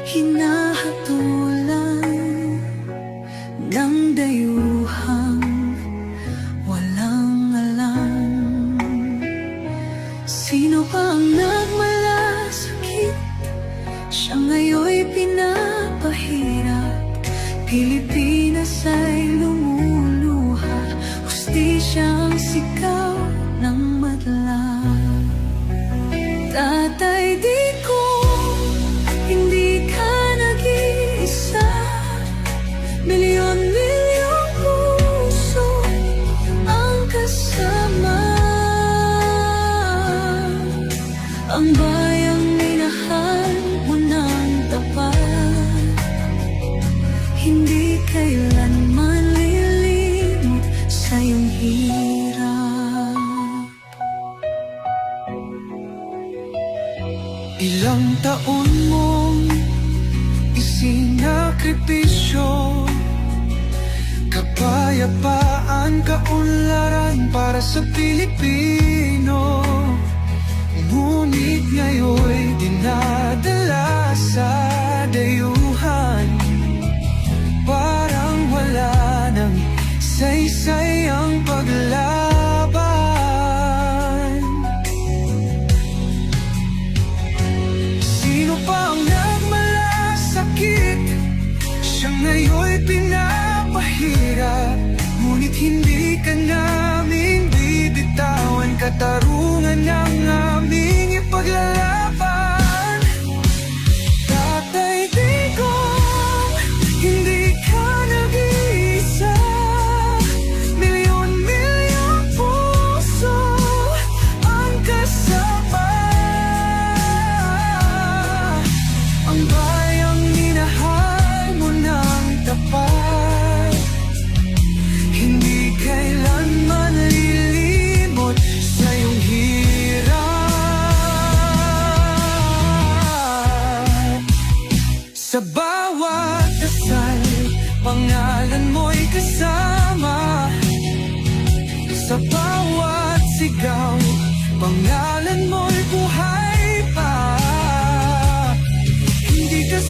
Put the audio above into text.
hinahatulan ng dayuhang walang alam. Sino pa ang nagmalasakit? Siya ngayon'y pinapahirap. Pilipinas ay lumuluha, hustisya ang sigaw ng madla. Tatay, di ko hindi ka nag-iisa. Milyon-milyong puso ang kasama. Ang bayang minahal mo ng tapat, hindi kailanman lilimot sa iyong hirap. Ilang taon mong isinakripisyo, kapayapaan, kaunlaran para sa Pilipino. Ngunit ngayon'y dinadala sa dayuhan, parang wala nang saysay ang paglaban. Sino pa ang nagmalasakit? Siya ngayon'y pinapahirap. Ngunit hindi ka namin bibitawan, katarungan ng aming ipaglalaban. Tatay, di ko hindi ka nag-iisa. Milyon-milyong puso ang kasama. Ang bayang minahal mo ng tapat, hindi kailanman lilimot sa iyong hirap. Sa bawat dasal, pangalan mo'y kasama. Sa bawat sigaw, pangalan